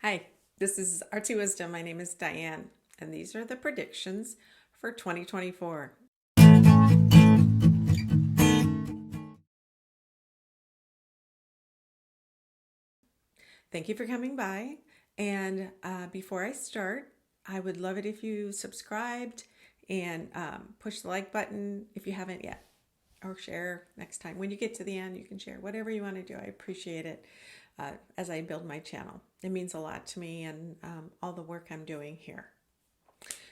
Hi, this is Artsy Wisdom. My name is Diane, and these are the predictions for 2024. Thank you for coming by. And before I start, I would love it if you subscribed and push the like button if you haven't yet, or share next time. When you get to the end, you can share whatever you want to do. I appreciate it as I build my channel. It means a lot to me and all the work I'm doing here.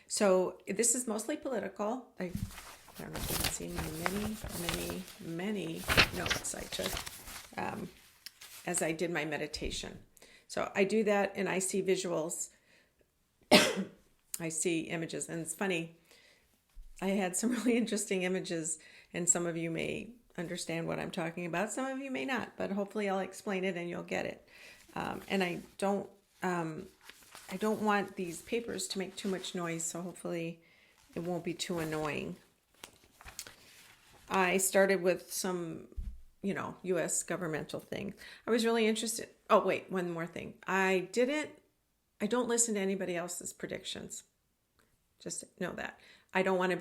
So this is mostly political. I don't know if you can see my many notes I took as I did my meditation. So I do that and I see visuals. I see images, and it's funny. I had some really interesting images, and some of you may understand what I'm talking about. Some of you may not, but hopefully I'll explain it and you'll get it. And I don't want these papers to make too much noise, so hopefully it won't be too annoying. I started with some, U.S. governmental thing. I was really interested. Oh, wait, one more thing. I don't listen to anybody else's predictions. Just know that. I don't want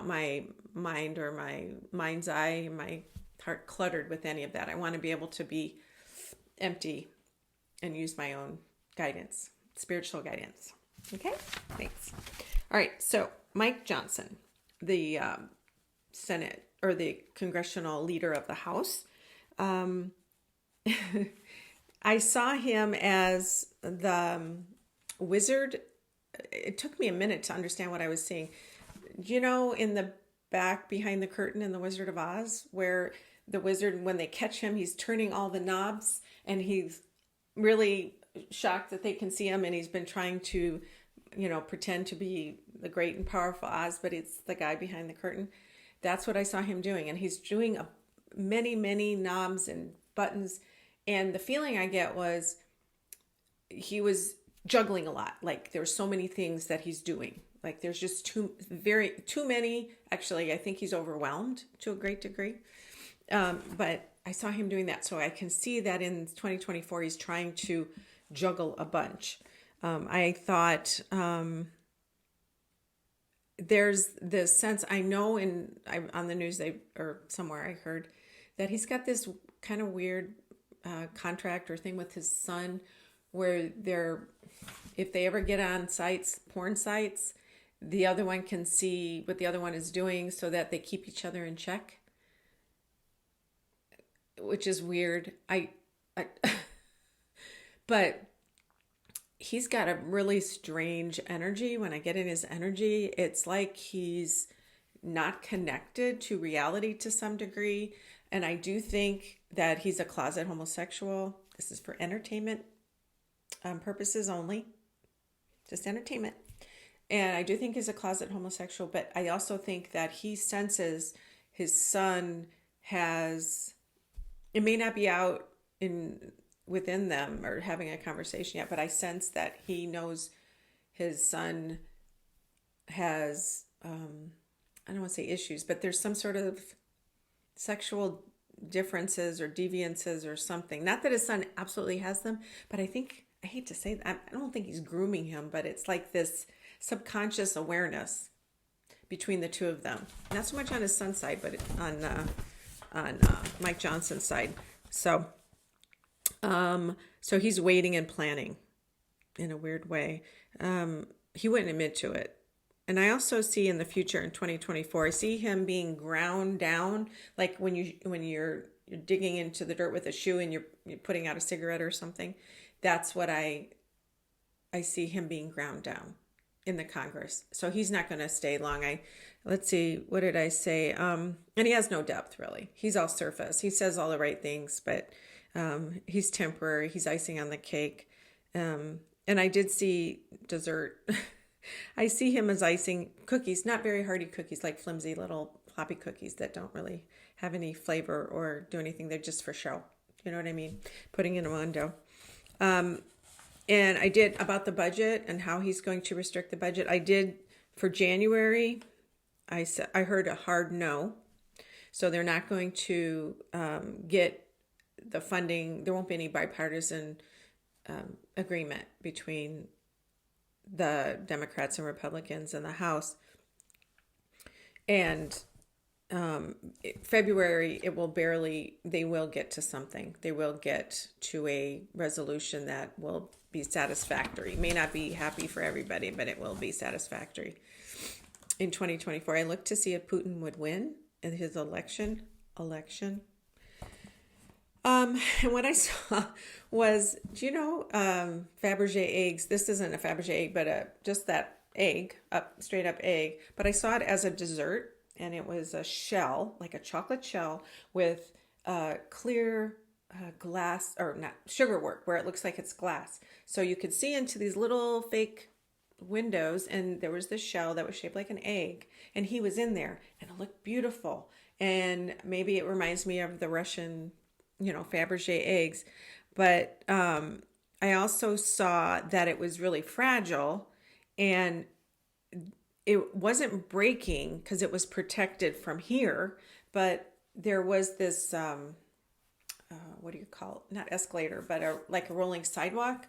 my mind or my mind's eye, my heart cluttered with any of that. I want to be able to be empty and use my own guidance, spiritual guidance. Okay, thanks. All right, so Mike Johnson, the Senate or the Congressional leader of the House, I saw him as the wizard. It took me a minute to understand what I was seeing. In the back behind the curtain in The Wizard of Oz, where the wizard, when they catch him, he's turning all the knobs and he's really shocked that they can see him, and he's been trying to, pretend to be the great and powerful Oz, but it's the guy behind the curtain. That's what I saw him doing, and he's doing many knobs and buttons, and the feeling I get was he was juggling a lot. Like there's so many things that he's doing. Like there's just too many. Actually, I think he's overwhelmed to a great degree. But I saw him doing that, so I can see that in 2024 he's trying to juggle a bunch. I thought there's this sense, I know on the news or somewhere I heard that he's got this kind of weird contract or thing with his son where if they ever get on porn sites, the other one can see what the other one is doing so that they keep each other in check, which is weird. But he's got a really strange energy. When I get in his energy, it's like he's not connected to reality to some degree. And I do think that he's a closet homosexual. This is for entertainment purposes only, just entertainment. And I do think he's a closet homosexual, but I also think that he senses his son it may not be out within them or having a conversation yet, but I sense that he knows his son has, I don't want to say issues, but there's some sort of sexual differences or deviances or something. Not that his son absolutely has them, but I hate to say that, I don't think he's grooming him, but it's like this subconscious awareness between the two of them. Not so much on his son's side, but on Mike Johnson's side. So he's waiting and planning in a weird way. He wouldn't admit to it. And I also see in the future in 2024, I see him being ground down, like when you're digging into the dirt with a shoe and you're putting out a cigarette or something. That's what I see him being ground down in the Congress. So he's not going to stay long. Let's see, what did I say? And he has no depth, really. He's all surface. He says all the right things, but he's temporary. He's icing on the cake. And I did see dessert. I see him as icing cookies, not very hearty cookies, like flimsy little floppy cookies that don't really have any flavor or do anything. They're just for show. You know what I mean? Putting in a window. And I did about the budget and how he's going to restrict the budget. I did for January. I heard a hard no. So they're not going to get the funding. There won't be any bipartisan agreement between the Democrats and Republicans in the House. And February, they will get to something. They will get to a resolution that will be satisfactory. May not be happy for everybody, but it will be satisfactory. In 2024, I looked to see if Putin would win in his election. And what I saw was, do you know Fabergé eggs? This isn't a Fabergé egg, but just that egg, straight up egg. But I saw it as a dessert, and it was a shell, like a chocolate shell with clear glass, or not sugar work, where it looks like it's glass. So you could see into these little fake windows, and there was this shell that was shaped like an egg, and he was in there, and it looked beautiful. And maybe it reminds me of the Russian, Fabergé eggs. But I also saw that it was really fragile, and it wasn't breaking because it was protected from here, but there was this, what do you call it? Not escalator, but like a rolling sidewalk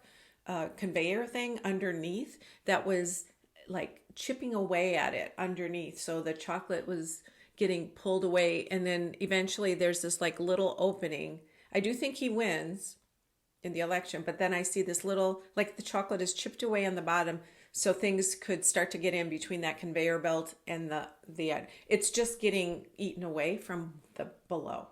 conveyor thing underneath that was like chipping away at it underneath. So the chocolate was getting pulled away. And then eventually there's this like little opening. I do think he wins in the election, but then I see this little, like the chocolate is chipped away on the bottom. So things could start to get in between that conveyor belt and the end. It's just getting eaten away from the below.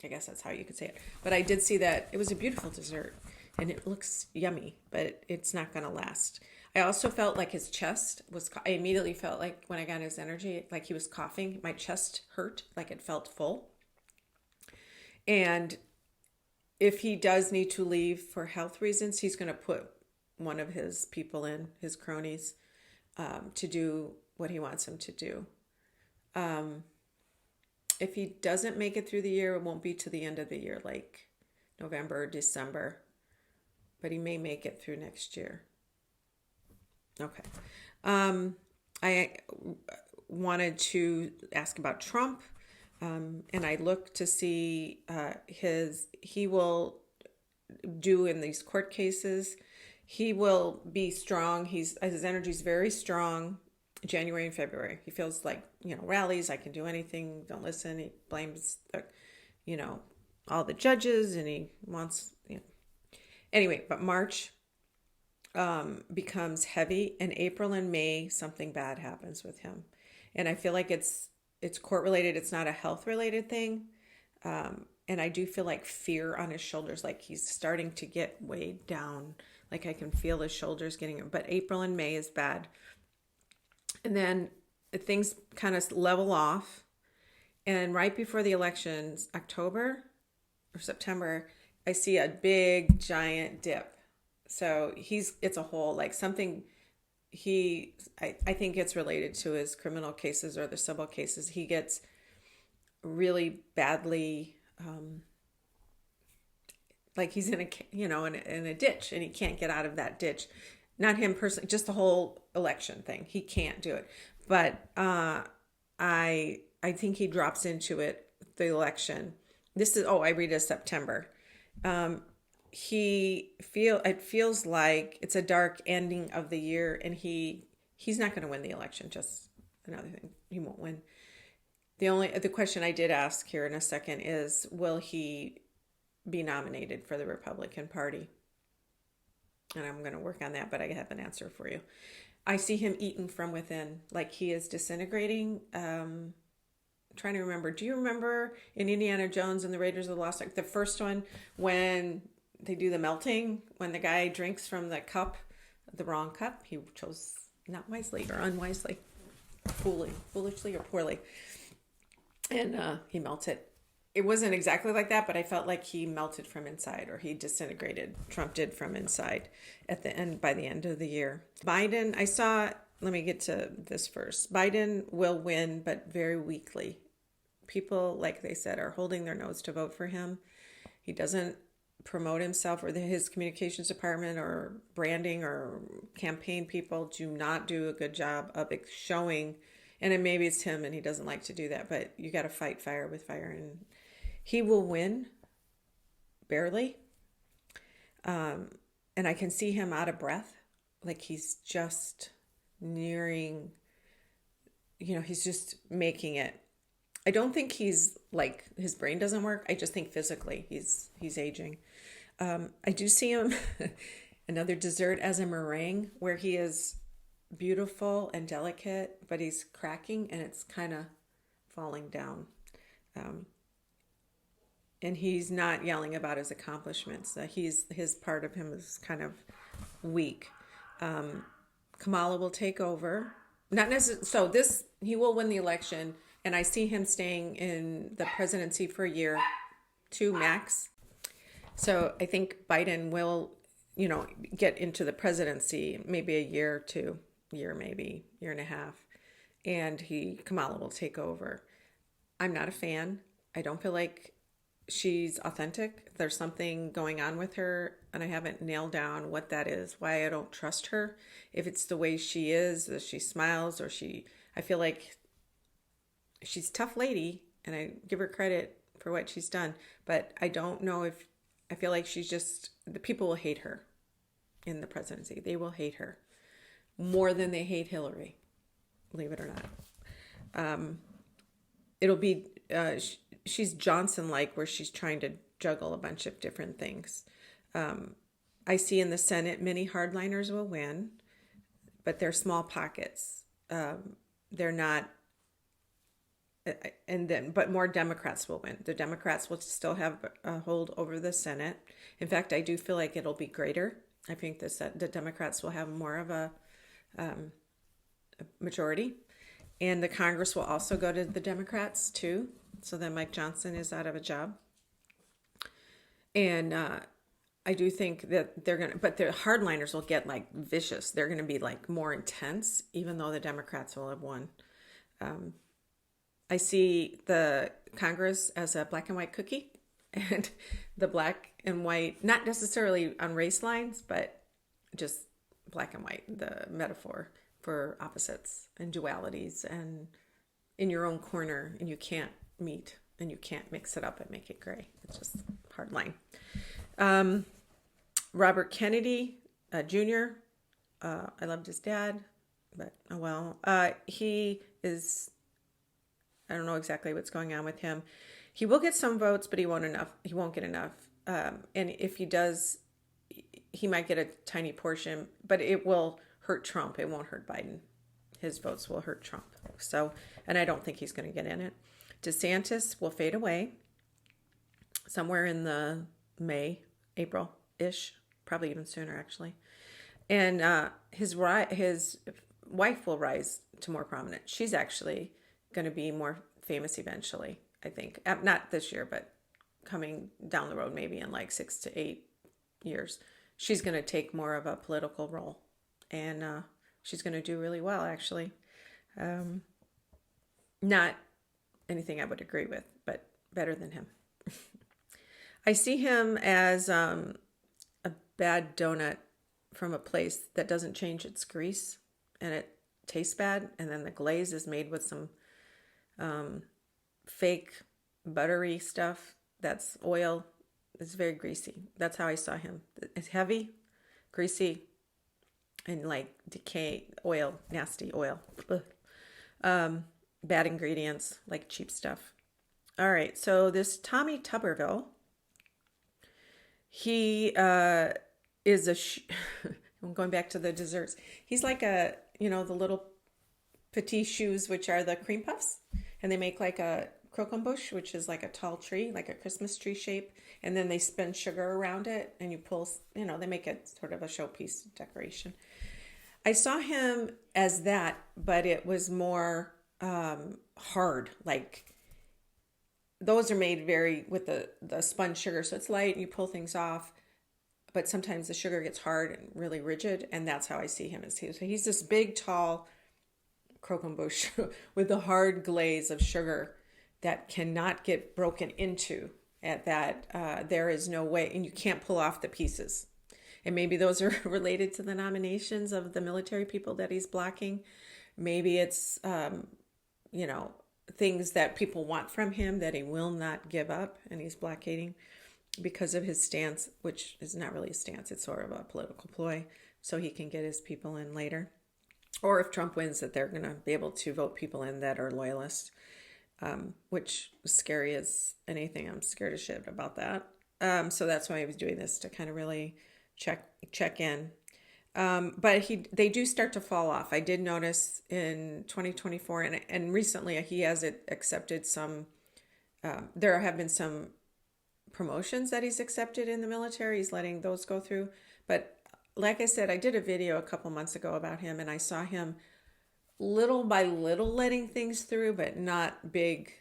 I guess that's how you could say it. But I did see that it was a beautiful dessert, and it looks yummy, but it's not going to last. I also felt like his chest was, I immediately felt like when I got his energy, like he was coughing. My chest hurt, like it felt full. And if he does need to leave for health reasons, he's going to put one of his people in, his cronies, to do what he wants him to do. If he doesn't make it through the year, it won't be to the end of the year, like November or December. But he may make it through next year. Okay. I wanted to ask about Trump. And I looked to see he will do in these court cases. He will be strong. His energy is very strong. January and February, he feels like, rallies, I can do anything, don't listen. He blames, all the judges, and he wants, Anyway, but March becomes heavy, and April and May, something bad happens with him. And I feel like it's court related. It's not a health related thing. And I do feel like fear on his shoulders, like he's starting to get weighed down. Like I can feel his shoulders getting, but April and May is bad. And then things kind of level off. And right before the elections, October or September, I see a big giant dip. So it's a whole, like something I think it's related to his criminal cases or the civil cases. He gets really badly, like he's in a ditch, and he can't get out of that ditch. Not him personally, just the whole election thing. He can't do it. But I think he drops into it, the election. I read it September. It feels like it's a dark ending of the year, and he's not going to win the election. Just another thing, he won't win. The question I did ask here in a second is, will he be nominated for the Republican Party? And I'm going to work on that, but I have an answer for you. I see him eaten from within, like he is disintegrating. Trying to remember. Do you remember in Indiana Jones and the Raiders of the Lost Ark, the first one, when they do the melting, when the guy drinks from the cup, the wrong cup, he chose not wisely or unwisely, foolishly or poorly, and he melted. It wasn't exactly like that, but I felt like he melted from inside, or he disintegrated. Trump did from inside at the end, by the end of the year. Biden, let me get to this first. Biden will win, but very weakly. People, like they said, are holding their nose to vote for him. He doesn't promote himself, or his communications department or branding or campaign people do not do a good job of showing. And then maybe it's him and he doesn't like to do that, but you got to fight fire with fire, and he will win barely. and I can see him out of breath, like he's just nearing, he's just making it. I don't think he's like his brain doesn't work. I just think physically he's aging. I do see him another dessert as a meringue where he is beautiful and delicate, but he's cracking and it's kind of falling down. And he's not yelling about his accomplishments. His part of him is kind of weak. Kamala will take over. Not necessarily. So he will win the election, and I see him staying in the presidency for a year, 2 max. So I think Biden will, get into the presidency maybe a year or 2, maybe year and a half, and Kamala will take over. I'm not a fan. I don't feel like she's authentic. There's something going on with her, and I haven't nailed down what that is, why I don't trust her. If it's the way she is, that she smiles, or I feel like she's a tough lady, and I give her credit for what she's done, but I don't know I feel like the people will hate her in the presidency. They will hate her more than they hate Hillary, believe it or not. It'll be, she's Johnson-like, where she's trying to juggle a bunch of different things. I see in the Senate, many hardliners will win, but they're small pockets. They're not, but more Democrats will win. The Democrats will still have a hold over the Senate. In fact, I do feel like it'll be greater. I think the Democrats will have more of a majority. And the Congress will also go to the Democrats too. So then Mike Johnson is out of a job. And I do think that but the hardliners will get like vicious. They're going to be like more intense, even though the Democrats will have won. I see the Congress as a black and white cookie, and the black and white, not necessarily on race lines, but just black and white, the metaphor for opposites and dualities, and in your own corner, and you can't meet, and you can't mix it up and make it gray. It's just hard line. Robert Kennedy Jr., I loved his dad, but oh well. He is, I don't know exactly what's going on with him. He will get some votes, but he won't get enough. And if he does, he might get a tiny portion, but it will hurt Trump. It won't hurt Biden. His votes will hurt Trump. So, and I don't think he's going to get in it. DeSantis will fade away somewhere in the April-ish, probably even sooner actually. And his wife will rise to more prominent. She's actually going to be more famous eventually, I think. Not this year, but coming down the road, maybe in like 6 to 8 years. She's going to take more of a political role. And she's going to do really well, actually. Not anything I would agree with, but better than him. I see him as a bad donut from a place that doesn't change its grease, and it tastes bad, and then the glaze is made with some fake buttery stuff that's oil. It's very greasy. That's how I saw him. It's heavy, greasy, and like decay oil, nasty oil. Bad ingredients, like cheap stuff. All right, so this Tommy Tuberville, he is I'm going back to the desserts. He's like the little petit choux, which are the cream puffs, and they make like a croquembouche, which is like a tall tree, like a Christmas tree shape, and then they spin sugar around it, and you pull, they make it sort of a showpiece decoration. I saw him as that, but it was more hard. Like those are made with the spun sugar, so it's light and you pull things off, but sometimes the sugar gets hard and really rigid, and that's how I see him. So he's this big, tall croquembouche with the hard glaze of sugar that cannot get broken into. There is no way, and you can't pull off the pieces. And maybe those are related to the nominations of the military people that he's blocking. Maybe it's, things that people want from him that he will not give up, and he's blockading. because of his stance, which is not really a stance, it's sort of a political ploy, so he can get his people in later. Or if Trump wins, that they're going to be able to vote people in that are loyalists, which is scary as anything. I'm scared as shit about that. So that's why he was doing this, to kind of really check in. But they do start to fall off. I did notice in 2024 and recently he has accepted some. There have been some promotions that he's accepted in the military. He's letting those go through. But like I said, I did a video a couple months ago about him, and I saw him little by little letting things through, but not big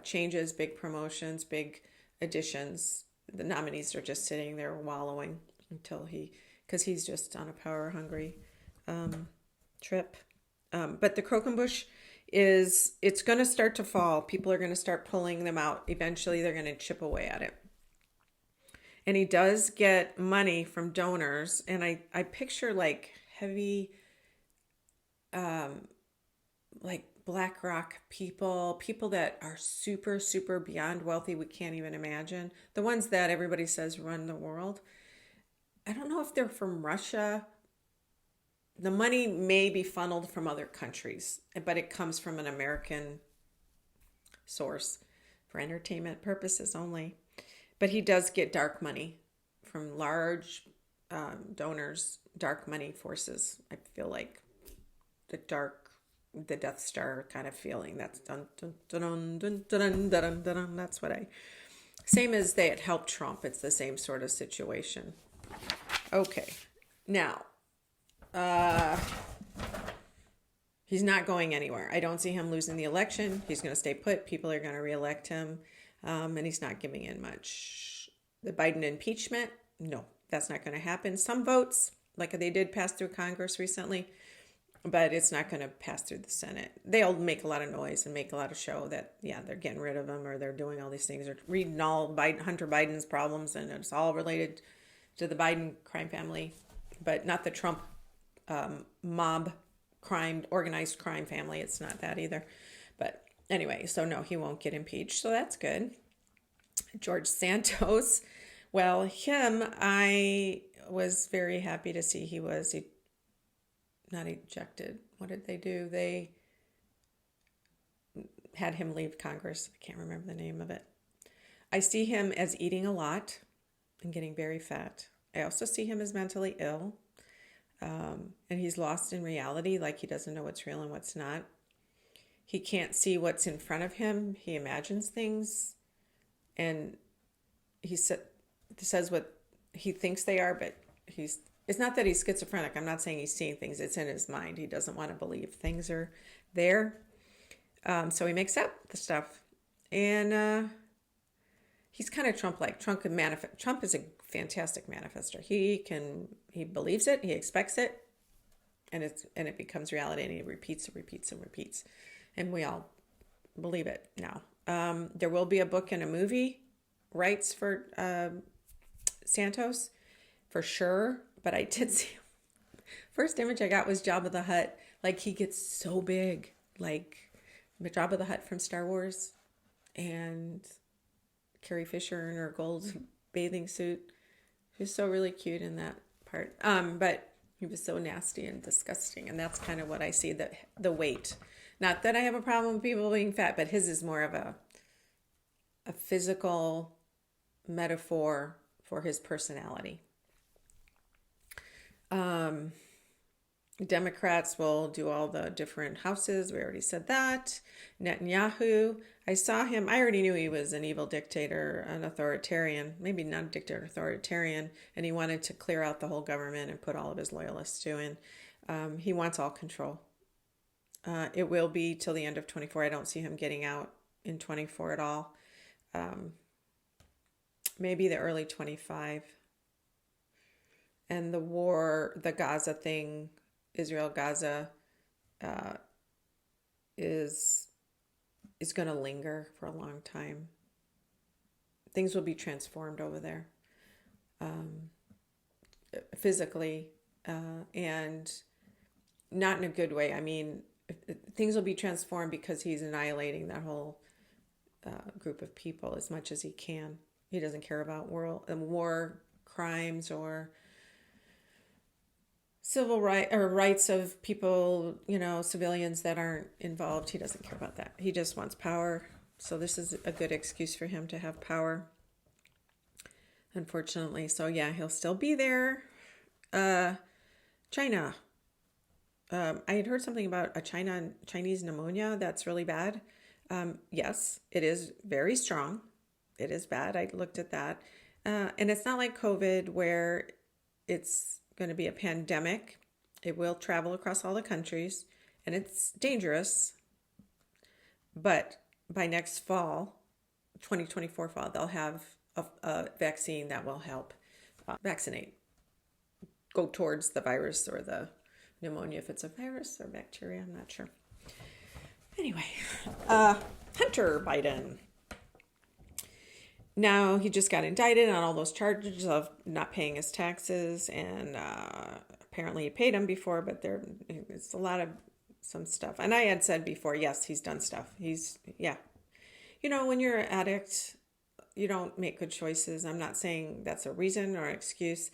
changes, big promotions, big additions. The nominees are just sitting there wallowing because he's just on a power hungry trip. But the Crokenbush it's going to start to fall. People are going to start pulling them out. Eventually, they're going to chip away at it. And he does get money from donors. And I picture like heavy, like BlackRock people that are super, super beyond wealthy. We can't even imagine. The ones that everybody says run the world. I don't know if they're from Russia. The money may be funneled from other countries, but it comes from an American source for entertainment purposes only. But he does get dark money from large donors, dark money forces. I feel like the Death Star kind of feeling. That's dun dun dun dun dun dun dun dun. That's what same as they had helped Trump. It's the same sort of situation. Okay, now he's not going anywhere. I don't see him losing the election. He's going to stay put. People are going to reelect him. And he's not giving in much. The Biden impeachment, no, that's not going to happen. Some votes, like they did pass through Congress recently, but it's not going to pass through the Senate. They'll make a lot of noise and make a lot of show that, yeah, they're getting rid of him or they're doing all these things or reading all Hunter Biden's problems and it's all related to the Biden crime family, but not the Trump mob crime, organized crime family. It's not that either. But anyway, so no, he won't get impeached. So that's good. George Santos, well, him, I was very happy to see he not ejected. What did they do? They had him leave Congress. I can't remember the name of it. I see him as eating a lot and getting very fat. I also see him as mentally ill. And he's lost in reality, like he doesn't know what's real and what's not. He can't see what's in front of him. He imagines things. And he says what he thinks they are, but it's not that he's schizophrenic. I'm not saying he's seeing things. It's in his mind. He doesn't want to believe things are there. So he makes up the stuff. And he's kind of Trump-like. Trump is a fantastic manifester. He believes it, he expects it, and it becomes reality, and he repeats. And we all believe it now. There will be a book and a movie rights for Santos, for sure. But I did see first image I got was Jabba the Hutt. Like he gets so big, like Jabba the Hutt from Star Wars, and Carrie Fisher in her gold bathing suit. She was so really cute in that part. But he was so nasty and disgusting, and that's kind of what I see, the weight. Not that I have a problem with people being fat, but his is more of a physical metaphor for his personality. Democrats will do all the different houses. We already said that. Netanyahu, I saw him. I already knew he was an evil dictator, an authoritarian, maybe not a dictator, authoritarian, and he wanted to clear out the whole government and put all of his loyalists in. He wants all control. It will be till the end of 24. I don't see him getting out in 24 at all. Maybe the early 25. And the war, the Gaza thing, Israel-Gaza, is going to linger for a long time. Things will be transformed over there, physically, and not in a good way. I mean, things will be transformed because he's annihilating that whole group of people as much as he can. He doesn't care about war crimes or civil right or rights of people, civilians that aren't involved. He doesn't care about that. He just wants power. So this is a good excuse for him to have power, unfortunately. So yeah, he'll still be there. China. I had heard something about a Chinese pneumonia that's really bad. Yes, it is very strong. It is bad. I looked at that. And it's not like COVID where it's going to be a pandemic. It will travel across all the countries and it's dangerous. But by next fall, 2024 fall, they'll have a vaccine that will help vaccinate, go towards the virus or the pneumonia, if it's a virus or bacteria, I'm not sure. Anyway, Hunter Biden. Now he just got indicted on all those charges of not paying his taxes, and apparently he paid them before, but it's a lot of some stuff. And I had said before, yes, he's done stuff. When you're an addict, you don't make good choices. I'm not saying that's a reason or an excuse.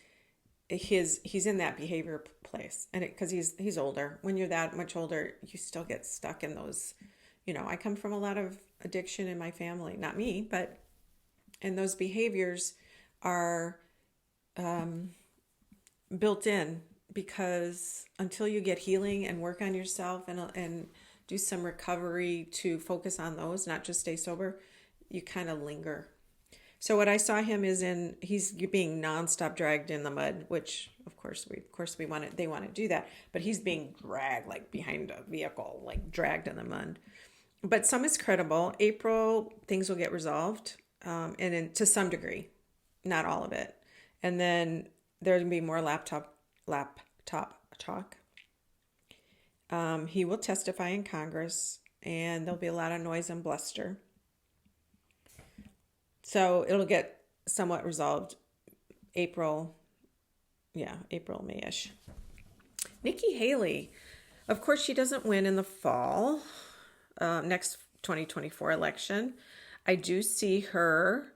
He's in that behavior place, and because he's older. When you're that much older, you still get stuck in those. I come from a lot of addiction in my family, not me, but and those behaviors are built in because until you get healing and work on yourself and do some recovery to focus on those, not just stay sober, you kind of linger. So what I saw him is he's being nonstop dragged in the mud, which of course they want to do that, but he's being dragged like behind a vehicle, like dragged in the mud. But some is credible. April, things will get resolved, to some degree, not all of it. And then there's going to be more laptop talk. He will testify in Congress, and there'll be a lot of noise and bluster. So it'll get somewhat resolved April, May-ish. Nikki Haley, of course, she doesn't win in the fall, next 2024 election. I do see her.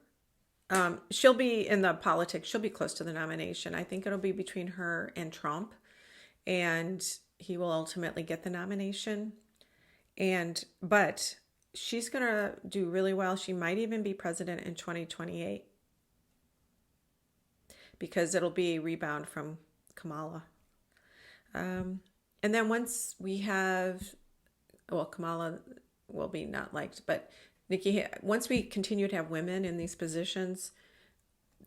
She'll be in the politics. She'll be close to the nomination. I think it'll be between her and Trump, and he will ultimately get the nomination. But she's going to do really well. She might even be president in 2028 because it'll be a rebound from Kamala. And then once we have, Kamala will be not liked, but Nikki, once we continue to have women in these positions,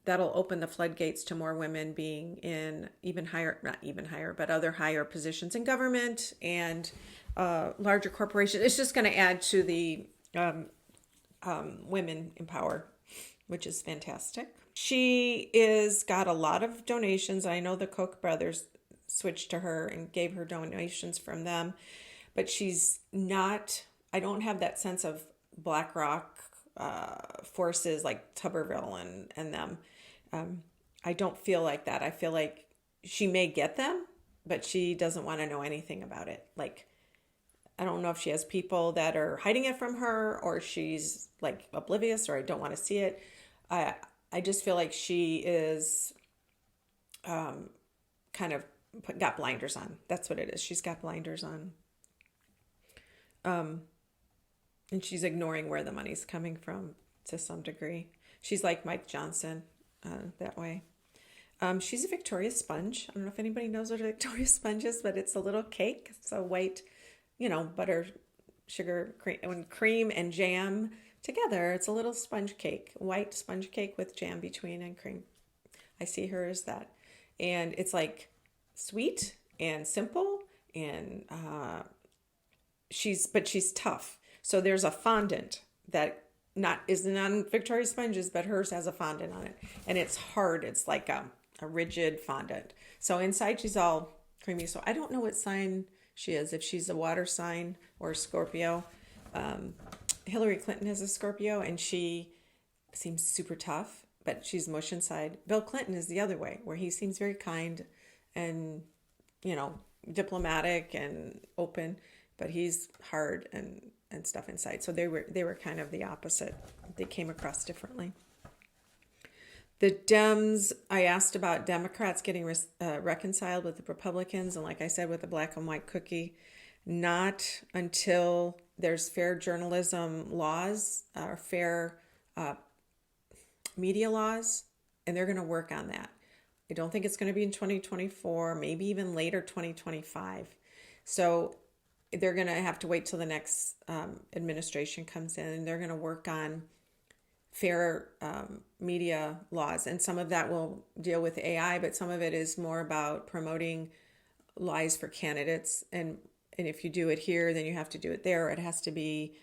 that'll open the floodgates to more women being in but other higher positions in government and larger corporations. It's just going to add to the women in power, which is fantastic. She got a lot of donations. I know the Koch brothers switched to her and gave her donations from them, but she's not, I don't have that sense of BlackRock forces like Tuberville and them. I don't feel like that. I feel like she may get them, but she doesn't want to know anything about it. Like, I don't know if she has people that are hiding it from her or she's like oblivious or I don't want to see it. I just feel like she is kind of got blinders on. That's what it is. She's got blinders on. And she's ignoring where the money's coming from to some degree. She's like Mike Johnson that way. She's a Victoria sponge. I don't know if anybody knows what a Victoria sponge is, but it's a little cake. It's a white, butter, sugar, cream and jam together. It's a little sponge cake, white sponge cake with jam between and cream. I see her as that. And it's like sweet and simple and she's tough. So there's a fondant that isn't on Victoria sponges, but hers has a fondant on it. And it's hard. It's like a rigid fondant. So inside she's all creamy. So I don't know what sign she is, if she's a water sign or a Scorpio. Hillary Clinton is a Scorpio and she seems super tough, but she's mush inside. Bill Clinton is the other way, where he seems very kind and, diplomatic and open, but he's hard and stuff inside. So they were kind of the opposite. They came across differently. The Dems, I asked about Democrats getting reconciled with the Republicans, and like I said, with the black and white cookie, not until there's fair journalism laws or fair media laws, and they're going to work on that. I don't think it's going to be in 2024, maybe even later 2025. So they're going to have to wait till the next administration comes in, and they're going to work on fair media laws. And some of that will deal with AI, but some of it is more about promoting lies for candidates. And if you do it here, then you have to do it there. It has to be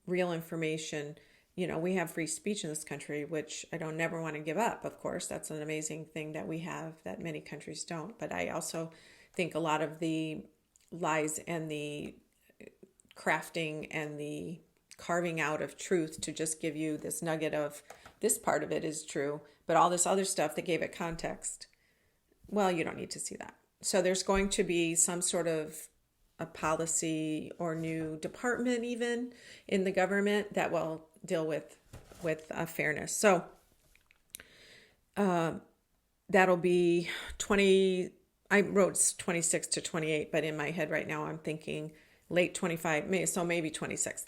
real information. You know, we have free speech in this country, which I don't never want to give up, of course. That's an amazing thing that we have that many countries don't. But I also think a lot of the lies and the crafting and the carving out of truth to just give you this nugget of this part of it is true, but all this other stuff that gave it context, well, you don't need to see that. So there's going to be some sort of a policy or new department even in the government that will deal with fairness. So that'll be 20, I wrote 26 to 28, but in my head right now I'm thinking late 25, so maybe 26,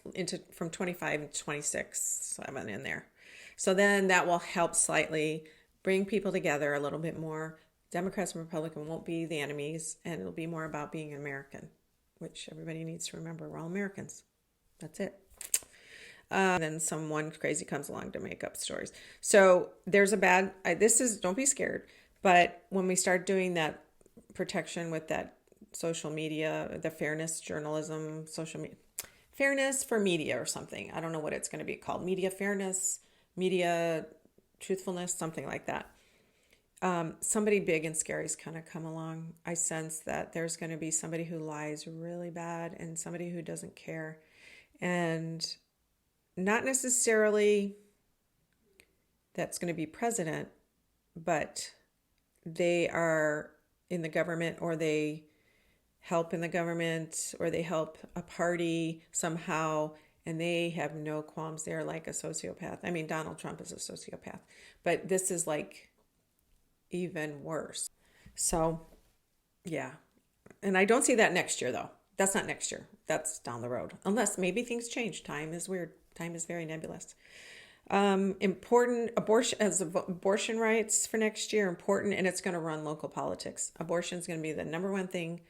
from 25 to 26, 7 in there. So then that will help slightly bring people together a little bit more. Democrats and Republicans won't be the enemies, and it'll be more about being American, which everybody needs to remember. We're all Americans. That's it. Then someone crazy comes along to make up stories. So there's don't be scared. But when we start doing that protection with that social media, the fairness journalism, social media, fairness for media or something. I don't know what it's going to be called. Media fairness, media truthfulness, something like that. Somebody big and scary is going to come along. I sense that there's going to be somebody who lies really bad and somebody who doesn't care. And not necessarily that's going to be president, but they are in the government, or they help in the government, or they help a party somehow, and they have no qualms. They're like a sociopath. I mean, Donald Trump is a sociopath, but this is like even worse. So yeah. And I don't see that next year though. That's not next year. That's down the road. Unless maybe things change. Time is weird. Time is very nebulous. Important abortion rights for next year, important, and it's going to run local politics. Abortion is going to be the number one thing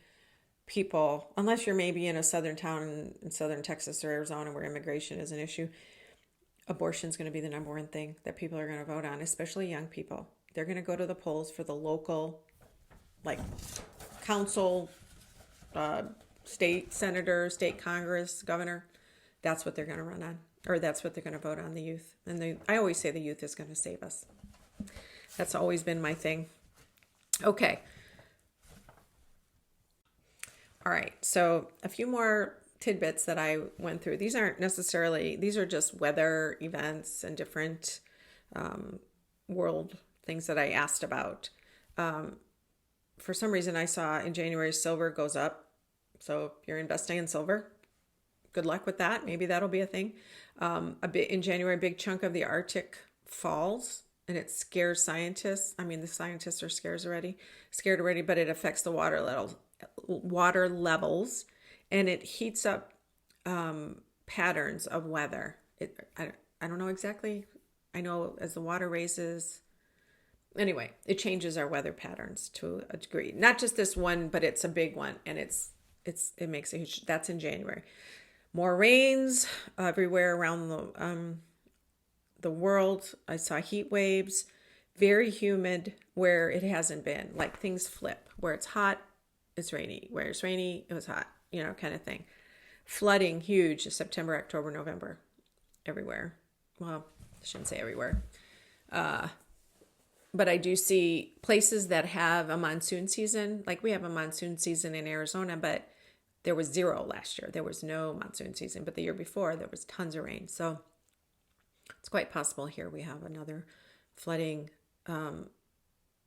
people, unless you're maybe in a southern town in southern Texas or Arizona where immigration is an issue, abortion is going to be the number one thing that people are going to vote on, especially young people. They're going to go to the polls for the local, like, council, state senator, state Congress, governor. That's what they're going to run on, or that's what they're going to vote on, the youth. And I always say the youth is going to save us. That's always been my thing. Okay. All right. So a few more tidbits that I went through. These aren't necessarily, these are just weather events and different world things that I asked about. For some reason, I saw in January silver goes up. So if you're investing in silver, good luck with that. Maybe that'll be a thing. In January, a big chunk of the Arctic falls, and it scares scientists. I mean, the scientists are scared already, but it affects the water levels, and it heats up patterns of weather. I don't know exactly. I know as the water raises, anyway, it changes our weather patterns to a degree. Not just this one, but it's a big one, and it makes a huge. That's in January. More rains everywhere around the world. I saw heat waves, very humid where it hasn't been. Like things flip. Where it's hot, it's rainy. Where it's rainy, it was hot. Kind of thing. Flooding, huge. September, October, November, everywhere. Well, I shouldn't say everywhere. But I do see places that have a monsoon season. Like we have a monsoon season in Arizona, but there was 0 last year. There was no monsoon season, but the year before there was tons of rain. So it's quite possible here we have another flooding,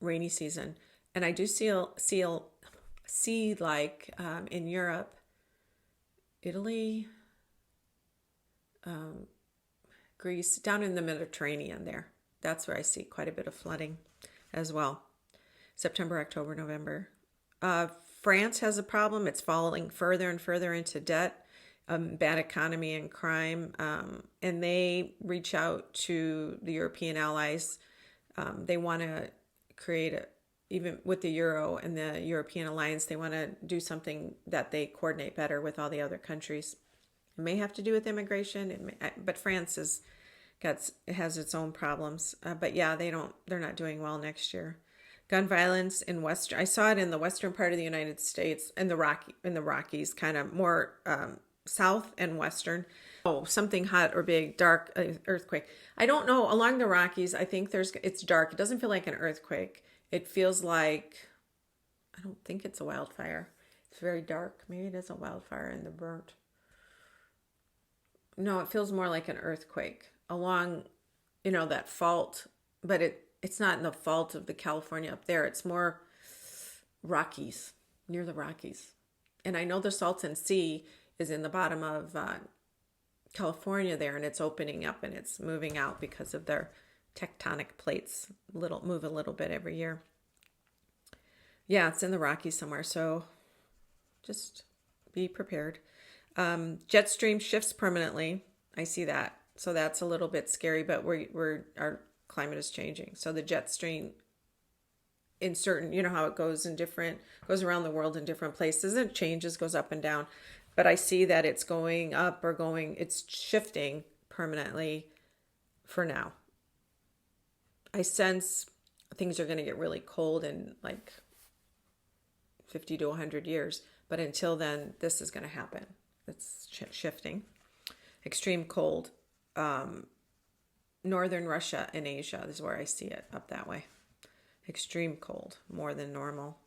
rainy season. And I do see like in Europe, Italy, Greece, down in the Mediterranean there. That's where I see quite a bit of flooding as well. September, October, November. France has a problem. It's falling further and further into debt, bad economy and crime. And they reach out to the European allies. They want to create even with the euro and the European alliance, they want to do something that they coordinate better with all the other countries. It may have to do with immigration, but France has its own problems. But yeah, they're not doing well next year. Gun violence in I saw it in the western part of the United States, in the Rockies, kind of more south and western. Oh, something hot or big, dark earthquake. I don't know. Along the Rockies, I think it's dark. It doesn't feel like an earthquake. It feels like, I don't think it's a wildfire. It's very dark. Maybe it is a wildfire in the burnt. No, it feels more like an earthquake along, that fault, but it's not in the fault of the California up there. It's more Rockies, near the Rockies. And I know the Salton Sea is in the bottom of California there, and it's opening up and it's moving out because of their tectonic plates move a little bit every year. Yeah, it's in the Rockies somewhere, so just be prepared. Jet stream shifts permanently. I see that. So that's a little bit scary, but our climate is changing. So the jet stream in certain, how it goes around the world in different places, and it changes, goes up and down. But I see that it's going up it's shifting permanently for now. I sense things are going to get really cold in like 50 to 100 years. But until then, this is going to happen. It's shifting. Extreme cold. Northern Russia and Asia is where I see it, up that way. Extreme cold, more than normal.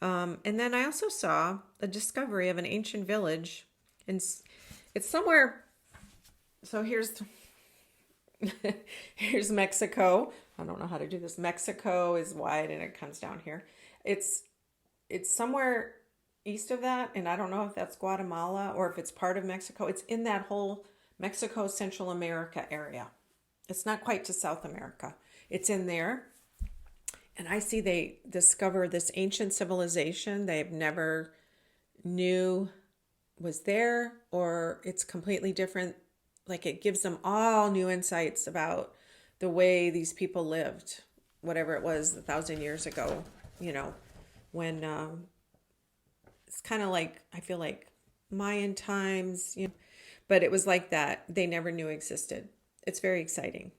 And then I also saw a discovery of an ancient village. And it's somewhere. So here's Mexico. I don't know how to do this. Mexico is wide and it comes down here. It's somewhere east of that, and I don't know if that's Guatemala or if it's part of Mexico. It's in that whole Mexico, Central America area. It's not quite to South America. It's in there. And I see they discover this ancient civilization they've never knew was there, or it's completely different. Like it gives them all new insights about the way these people lived, whatever it was 1,000 years ago, when it's kind of like, I feel like Mayan times, but it was like that. They never knew existed. It's very exciting.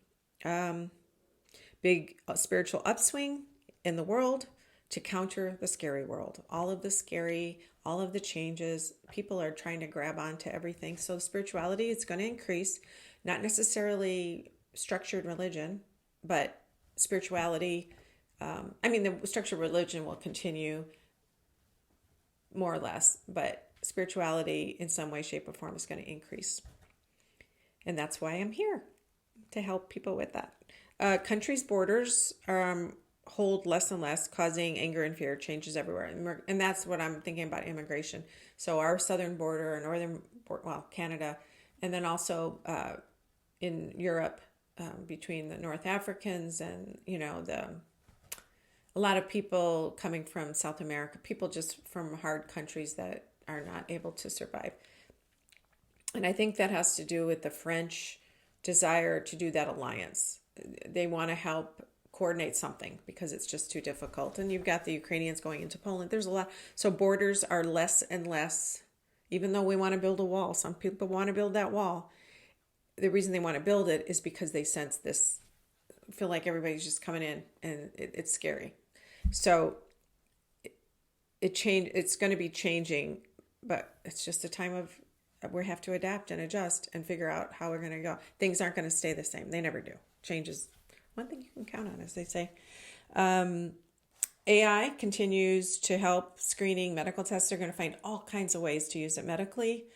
Big spiritual upswing in the world to counter the scary world. All of the scary, all of the changes, people are trying to grab onto everything. So spirituality, it's going to increase, not necessarily structured religion, but spirituality. The structured religion will continue more or less, but spirituality in some way, shape, or form is going to increase. And that's why I'm here, to help people with that. Countries' borders hold less and less, causing anger and fear, changes everywhere. And that's what I'm thinking about immigration. So our southern border, our northern border, Canada, and then also in Europe, between the North Africans and, a lot of people coming from South America, people just from hard countries that are not able to survive. And I think that has to do with the French desire to do that alliance. They want to help coordinate something because it's just too difficult. And you've got the Ukrainians going into Poland. There's a lot. So borders are less and less, even though we want to build a wall. Some people want to build that wall. The reason they want to build it is because they sense this, feel like everybody's just coming in and it's scary. So it's going to be changing, but it's just a time of we have to adapt and adjust and figure out how we're going to go. Things aren't going to stay the same. They never do. Change is one thing you can count on, as they say. AI continues to help screening. Medical tests are going to find all kinds of ways to use it medically,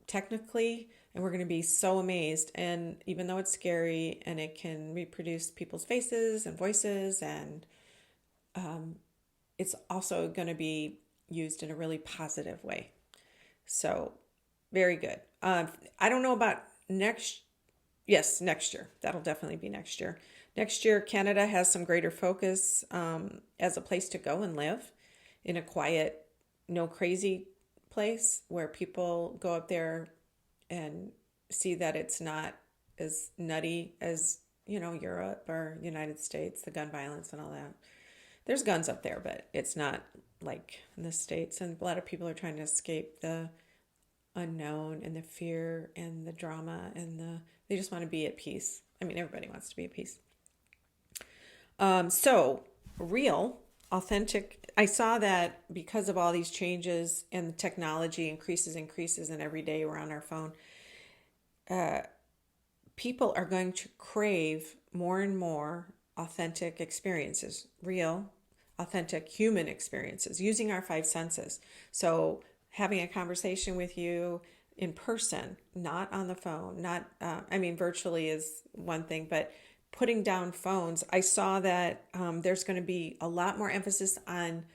technically, and we're going to be so amazed. And even though it's scary and it can reproduce people's faces and voices, and it's also going to be used in a really positive way. So very good. I don't know about next year. That'll definitely be next year. Next year, Canada has some greater focus as a place to go and live in a quiet, no crazy place where people go up there and see that it's not as nutty as, Europe or United States, the gun violence and all that. There's guns up there, but it's not like in the States. And a lot of people are trying to escape the unknown and the fear and the drama they just want to be at peace. I mean, everybody wants to be at peace. So real, authentic. I saw that because of all these changes and the technology increases, and every day we're on our phone, people are going to crave more and more authentic experiences, real, authentic human experiences, using our five senses. So having a conversation with you in person, not on the phone, not, virtually is one thing, but putting down phones. I saw that there's going to be a lot more emphasis on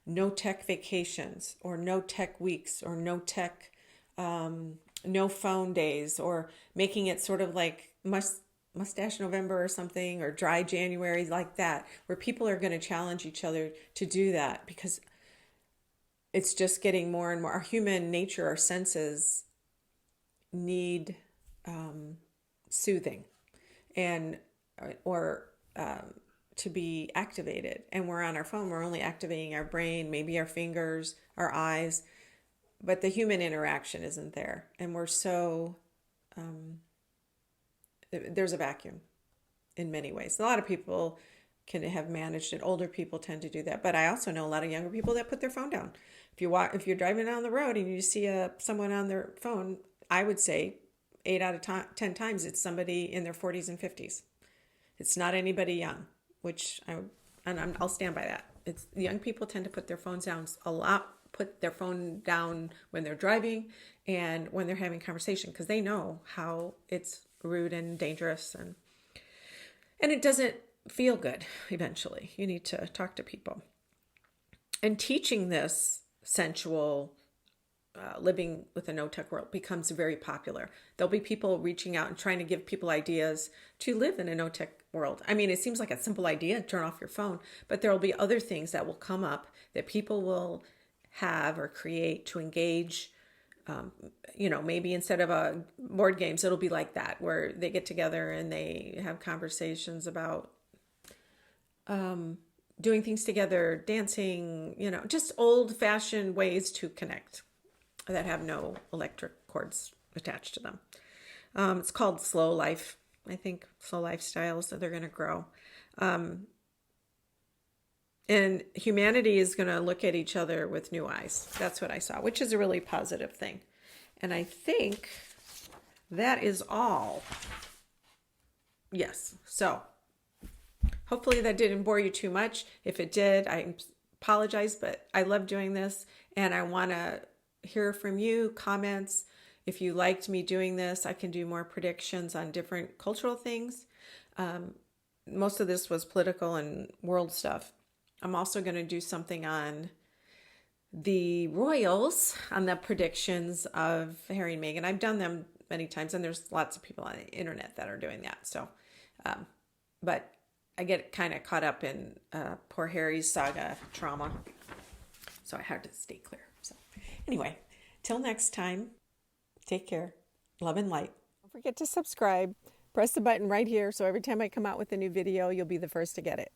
no tech vacations or no tech weeks or no tech, no phone days, or making it sort of like Mustache November or something, or Dry January, like that, where people are going to challenge each other to do that, because it's just getting more and more. Our human nature, our senses need soothing and or to be activated. And we're on our phone, we're only activating our brain, maybe our fingers, our eyes, but the human interaction isn't there. And we're so, there's a vacuum in many ways. A lot of people can have managed it. Older people tend to do that. But I also know a lot of younger people that put their phone down. If you're driving down the road and you see someone on their phone, I would say 8 out of 10 times it's somebody in their 40s and 50s. It's not anybody young, I'll stand by that. It's young people tend to put their phones down a lot, put their phone down when they're driving and when they're having conversation, because they know how it's rude and dangerous, and it doesn't feel good. Eventually, you need to talk to people. And teaching this sensual living with a no-tech world becomes very popular. There'll be people reaching out and trying to give people ideas to live in a no-tech world. I mean, it seems like a simple idea, turn off your phone, but there will be other things that will come up that people will have or create to engage. Maybe instead of board games, it'll be like that, where they get together and they have conversations about doing things together, dancing, just old-fashioned ways to connect that have no electric cords attached to them. It's called slow life, I think, slow lifestyles that they're going to grow. And humanity is going to look at each other with new eyes. That's what I saw, which is a really positive thing. And I think that is all. Yes. So hopefully that didn't bore you too much. If it did, I apologize, but I love doing this, and I want to hear from you, comments. If you liked me doing this, I can do more predictions on different cultural things. Most of this was political and world stuff. I'm also going to do something on the royals, on the predictions of Harry and Meghan. I've done them many times, and there's lots of people on the internet that are doing that. So, but I get kind of caught up in poor Harry's saga trauma, so I had to stay clear. So anyway, till next time, take care. Love and light. Don't forget to subscribe. Press the button right here so every time I come out with a new video, you'll be the first to get it.